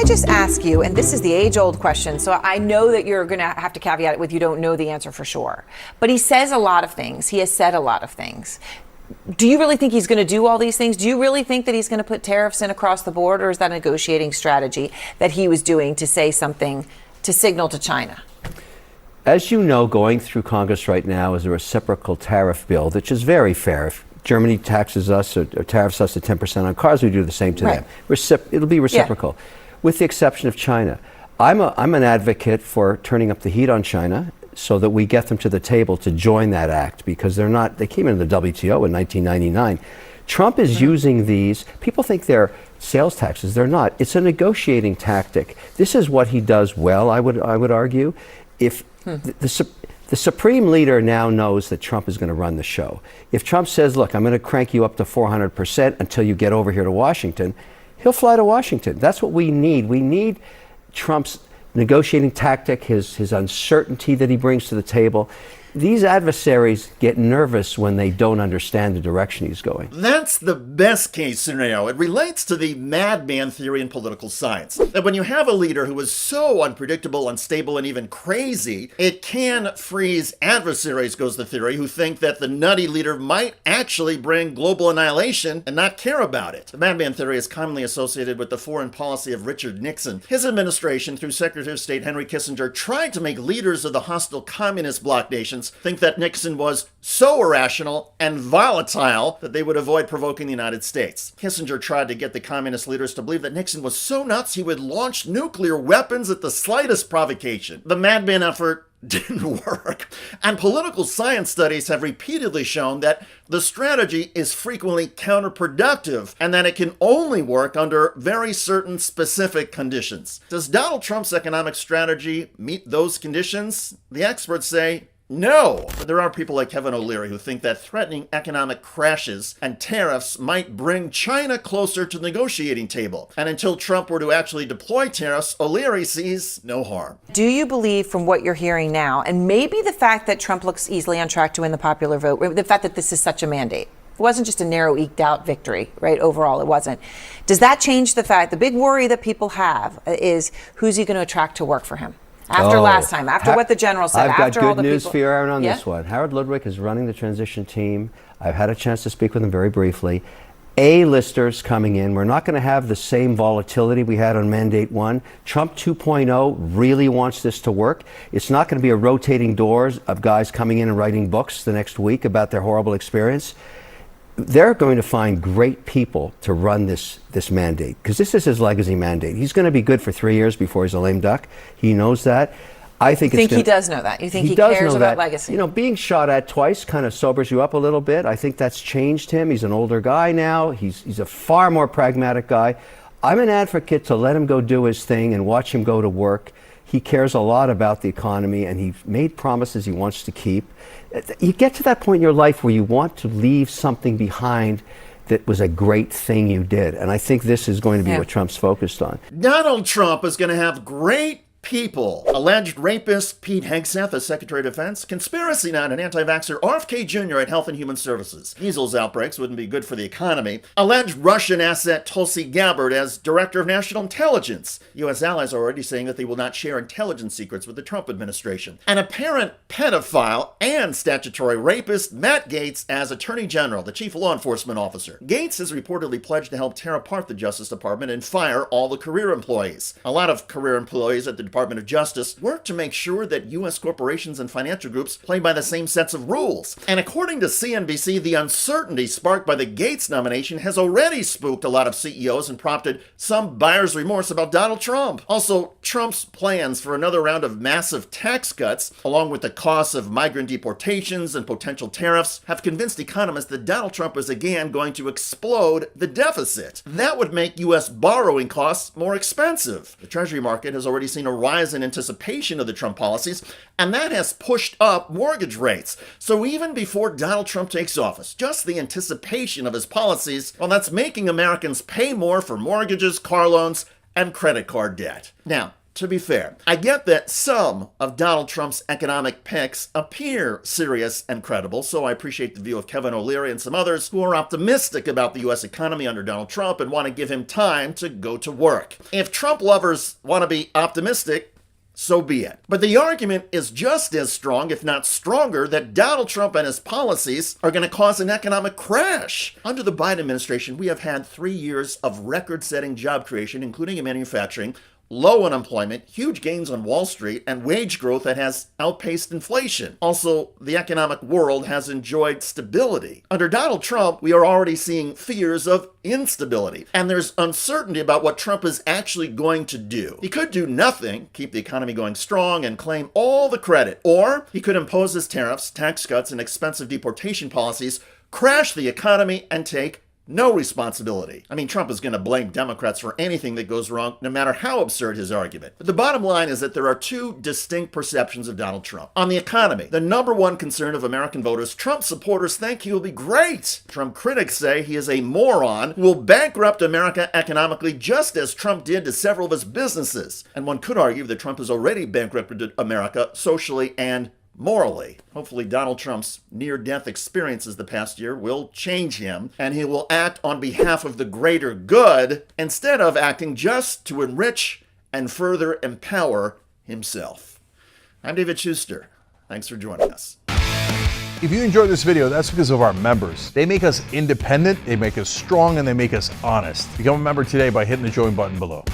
I just ask you, and this is the age-old question, so I know that you're going to have to caveat it with you don't know the answer for sure. But he says a lot of things. He has said a lot of things. Do you really think he's going to do all these things? Do you really think that he's going to put tariffs in across the board, or is that a negotiating strategy that he was doing to say something, to signal to China? As you know, going through Congress right now is a reciprocal tariff bill, which is very fair. If Germany taxes us or tariffs us at 10% on cars, we do the same to them. It'll be reciprocal, with the exception of China. I'm an advocate for turning up the heat on China so that we get them to the table to join that act, because they came into the WTO in 1999. Trump is using these. People think they're sales taxes. They're not. It's a negotiating tactic. This is what he does well, I would argue. If the supreme leader now knows that Trump is going to run the show. If Trump says, look, I'm going to crank you up to 400% until you get over here to Washington, he'll fly to Washington. That's what we need. We need Trump's negotiating tactic, his uncertainty that he brings to the table. These adversaries get nervous when they don't understand the direction he's going. That's the best case scenario. It relates to the madman theory in political science. That when you have a leader who is so unpredictable, unstable, and even crazy, it can freeze adversaries, goes the theory, who think that the nutty leader might actually bring global annihilation and not care about it. The madman theory is commonly associated with the foreign policy of Richard Nixon. His administration, through Secretary of State Henry Kissinger, tried to make leaders of the hostile communist bloc nations think that Nixon was so irrational and volatile that they would avoid provoking the United States. Kissinger tried to get the communist leaders to believe that Nixon was so nuts he would launch nuclear weapons at the slightest provocation. The madman effort didn't work. And political science studies have repeatedly shown that the strategy is frequently counterproductive and that it can only work under very certain specific conditions. Does Donald Trump's economic strategy meet those conditions? The experts say no. But there are people like Kevin O'Leary who think that threatening economic crashes and tariffs might bring China closer to the negotiating table. And until Trump were to actually deploy tariffs, O'Leary sees no harm. Do you believe, from what you're hearing now, and maybe the fact that Trump looks easily on track to win the popular vote, the fact that this is such a mandate, it wasn't just a narrow, eked out victory, right? Overall, it wasn't. Does that change the fact, the big worry that people have is who's he going to attract to work for him? After last time, after what the general said, I've after got all the good news people. for you, Aaron, on this one. Howard Ludwig is running the transition team. I've had a chance to speak with him very briefly. A-listers coming in. We're not going to have the same volatility we had on Mandate 1. Trump 2.0 really wants this to work. It's not going to be a rotating doors of guys coming in and writing books the next week about their horrible experience. They're going to find great people to run this mandate, because this is his legacy mandate. He's going to be good for 3 years before he's a lame duck. He knows that. I think he does know that? You think he cares about legacy? You know, being shot at twice kind of sobers you up a little bit. I think that's changed him. He's an older guy now. He's a far more pragmatic guy. I'm an advocate to let him go do his thing and watch him go to work. He cares a lot about the economy, and he's made promises he wants to keep. You get to that point in your life where you want to leave something behind that was a great thing you did. And I think this is going to be what Trump's focused on. Donald Trump is going to have great people. Alleged rapist Pete Hegseth as Secretary of Defense, conspiracy nut and anti-vaxxer RFK Jr. at Health and Human Services. Measles outbreaks wouldn't be good for the economy. Alleged Russian asset Tulsi Gabbard as Director of National Intelligence. U.S. allies are already saying that they will not share intelligence secrets with the Trump administration. An apparent pedophile and statutory rapist Matt Gaetz as Attorney General, the Chief Law Enforcement Officer. Gaetz has reportedly pledged to help tear apart the Justice Department and fire all the career employees. A lot of career employees at the Department of Justice work to make sure that U.S. corporations and financial groups play by the same sets of rules. And according to CNBC, the uncertainty sparked by the Gaetz nomination has already spooked a lot of CEOs and prompted some buyer's remorse about Donald Trump. Also, Trump's plans for another round of massive tax cuts, along with the costs of migrant deportations and potential tariffs, have convinced economists that Donald Trump is again going to explode the deficit. That would make U.S. borrowing costs more expensive. The Treasury market has already seen a rise in anticipation of the Trump policies, and that has pushed up mortgage rates. So even before Donald Trump takes office, just the anticipation of his policies, well, that's making Americans pay more for mortgages, car loans, and credit card debt. Now, To be fair, I get that some of Donald Trump's economic picks appear serious and credible, so I appreciate the view of Kevin O'Leary and some others who are optimistic about the U.S. economy under Donald Trump and want to give him time to go to work. If Trump lovers want to be optimistic, so be it. But the argument is just as strong, if not stronger, that Donald Trump and his policies are going to cause an economic crash. Under the Biden administration, we have had 3 years of record-setting job creation, including in manufacturing, low unemployment, huge gains on Wall Street, and wage growth that has outpaced inflation. Also, the economic world has enjoyed stability. Under Donald Trump, we are already seeing fears of instability, and there's uncertainty about what Trump is actually going to do. He could do nothing, keep the economy going strong, and claim all the credit, or he could impose his tariffs, tax cuts, and expensive deportation policies, crash the economy, and take no responsibility. I mean, Trump is going to blame Democrats for anything that goes wrong, no matter how absurd his argument. But the bottom line is that there are two distinct perceptions of Donald Trump. On the economy, the number one concern of American voters, Trump supporters think he will be great. Trump critics say he is a moron who will bankrupt America economically, just as Trump did to several of his businesses. And one could argue that Trump has already bankrupted America socially and morally. Hopefully Donald Trump's near-death experiences the past year will change him, and he will act on behalf of the greater good instead of acting just to enrich and further empower himself. I'm David Schuster. Thanks for joining us. If you enjoyed this video, that's because of our members. They make us independent, they make us strong, and they make us honest. Become a member today by hitting the join button below.